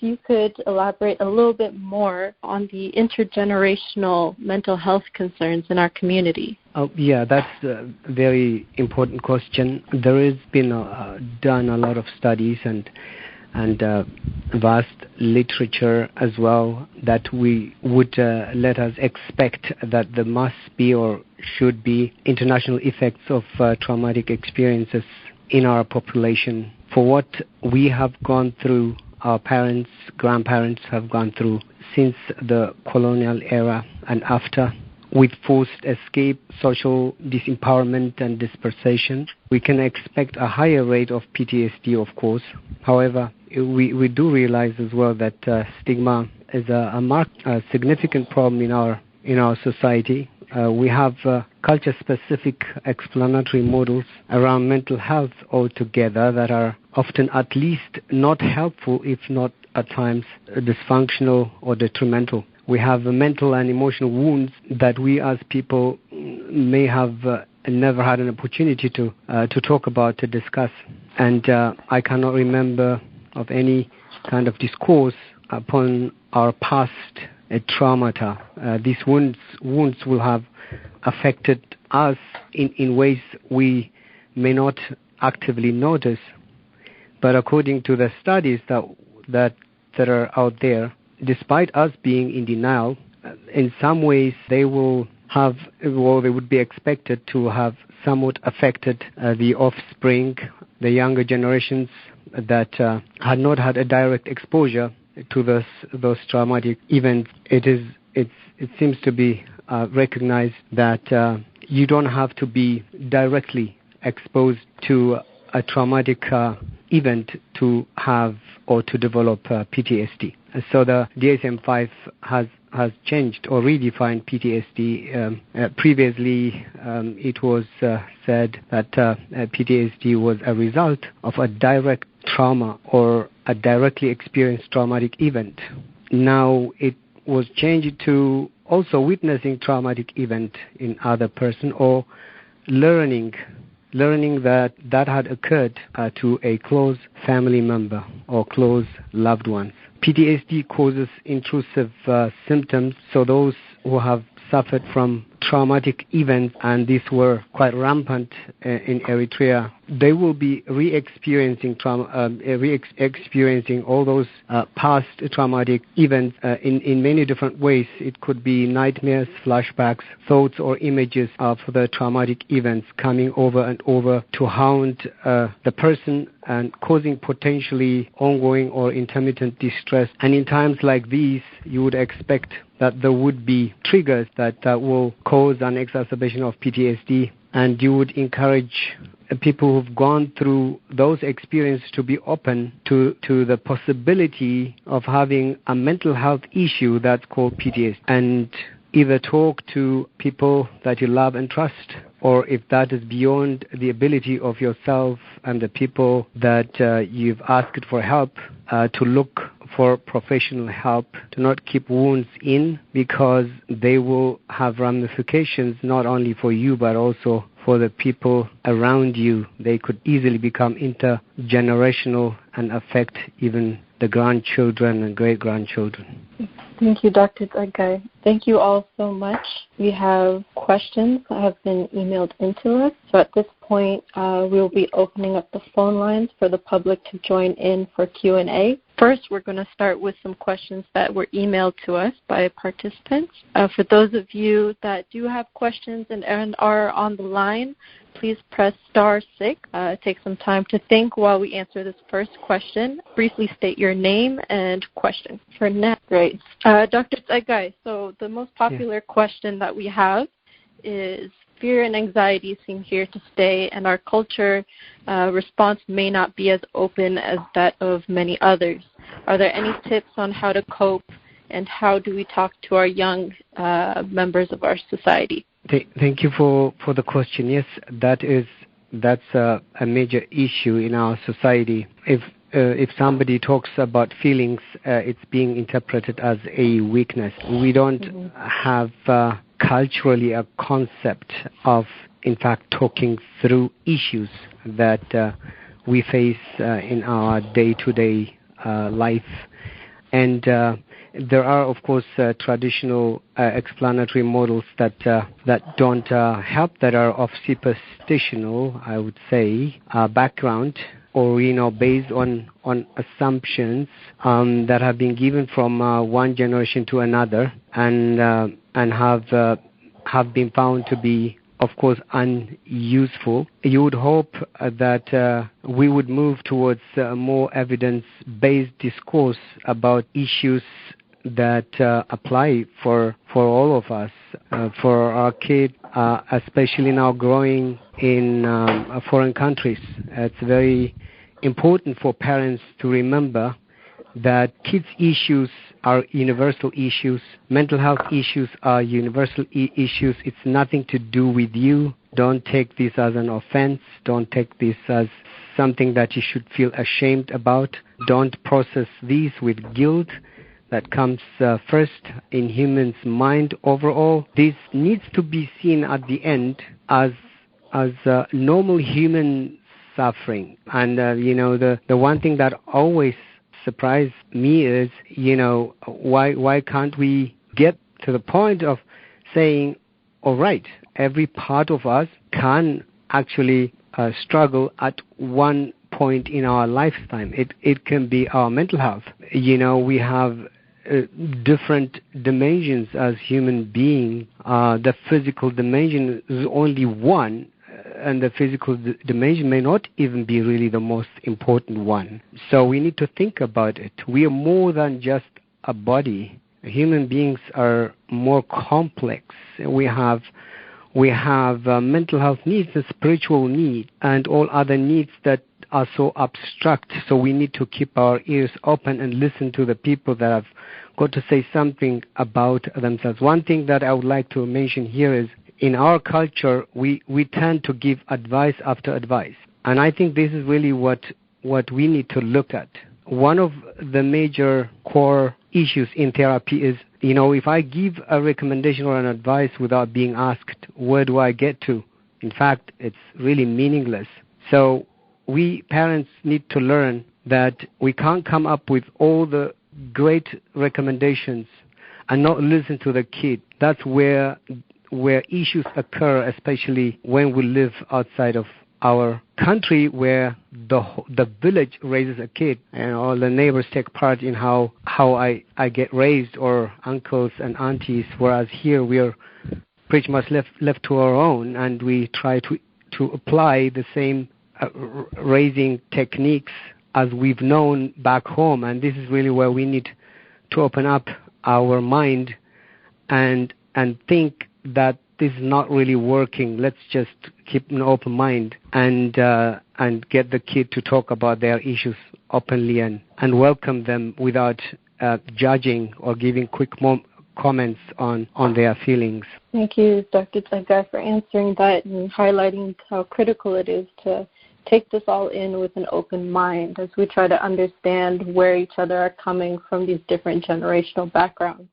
you could elaborate a little bit more on the intergenerational mental health concerns in our community. Yeah, that's a very important question. There has been done a lot of studies and vast literature as well that we would let us expect that there must be or should be international effects of traumatic experiences in our population. For what we have gone through, our parents, grandparents have gone through since the colonial era and after, with forced escape, social disempowerment and dispersation, we can expect a higher rate of PTSD, of course. However, we do realize as well that stigma is a significant problem in our society. We have culture-specific explanatory models around mental health altogether that are often at least not helpful, if not at times dysfunctional or detrimental. We have mental and emotional wounds that we as people may have never had an opportunity to talk about, to discuss. And I cannot remember of any kind of discourse upon our past traumata. These wounds will have affected us in ways we may not actively notice. But according to the studies that are out there, despite us being in denial, in some ways they would be expected to have somewhat affected the offspring, the younger generations that had not had a direct exposure to those traumatic events. It seems to be recognized that you don't have to be directly exposed to a traumatic event to have or to develop PTSD. So the DSM-5 has changed or redefined PTSD. Previously, it was said that PTSD was a result of a direct trauma or a directly experienced traumatic event. Now it was changed to also witnessing traumatic event in other person or learning that had occurred to a close family member or close loved ones. PTSD causes intrusive symptoms, so those who have suffered from traumatic events, and these were quite rampant in Eritrea, they will be re-experiencing all those past traumatic events in many different ways. It could be nightmares, flashbacks, thoughts or images of the traumatic events coming over and over to haunt the person and causing potentially ongoing or intermittent distress. And in times like these, you would expect that there would be triggers that will cause an exacerbation of PTSD, and you would encourage people who've gone through those experiences to be open to the possibility of having a mental health issue that's called PTSD, and either talk to people that you love and trust, or if that is beyond the ability of yourself and the people that you've asked for help, to look for professional help, to not keep wounds in, because they will have ramifications not only for you but also for the people around you. They could easily become intergenerational and affect even the grandchildren and great-grandchildren. Thank you, Dr. Tzeggai. Thank you all so much. We have questions that have been emailed into us. So at this point, we'll be opening up the phone lines for the public to join in for Q&A. First, we're going to start with some questions that were emailed to us by participants. For those of you that do have questions and are on the line, please press *6. Take some time to think while we answer this first question. Briefly state your name and question. For next, great. Dr. Tzeggai, so the most popular question that we have is, fear and anxiety seem here to stay, and our culture response may not be as open as that of many others. Are there any tips on how to cope, and how do we talk to our young members of our society? Thank you for the question. Yes, that's a major issue in our society. If somebody talks about feelings, it's being interpreted as a weakness. We don't have culturally a concept of, in fact, talking through issues that we face in our day-to-day life. And there are, of course, traditional explanatory models that don't help, that are of superstitional, I would say, background, or based on assumptions that have been given from one generation to another, and have been found to be, of course, unuseful. You would hope that we would move towards a more evidence-based discourse about issues that apply for all of us, for our kids, especially now growing in foreign countries. It's very important for parents to remember that kids' issues are universal issues. Mental health issues are universal issues. It's nothing to do with you. Don't take this as an offense. Don't take this as something that you should feel ashamed about. Don't process these with guilt that comes first in humans' mind overall. This needs to be seen at the end as normal human suffering. And the one thing that always surprised me is, why can't we get to the point of saying, all right, every part of us can actually struggle at one point in our lifetime. It can be our mental health. We have different dimensions as human beings. The physical dimension is only one, and the physical dimension may not even be really the most important one. So we need to think about it. We are more than just a body. Human beings are more complex. We have mental health needs, and spiritual needs, and all other needs that are so abstract. So we need to keep our ears open and listen to the people that have got to say something about themselves. One thing that I would like to mention here is, in our culture, we tend to give advice after advice. And I think this is really what we need to look at. One of the major core issues in therapy is, if I give a recommendation or an advice without being asked, where do I get to? In fact, it's really meaningless. So we parents need to learn that we can't come up with all the great recommendations and not listen to the kid. That's where issues occur, especially when we live outside of our country, where the village raises a kid and all the neighbors take part in how I get raised, or uncles and aunties, whereas here we are pretty much left to our own, and we try to apply the same raising techniques as we've known back home. And this is really where we need to open up our mind and think that this is not really working. Let's just keep an open mind and get the kid to talk about their issues openly and welcome them without judging or giving quick comments on their feelings. Thank you, Dr. Tzeggai, for answering that and highlighting how critical it is to take this all in with an open mind as we try to understand where each other are coming from, these different generational backgrounds.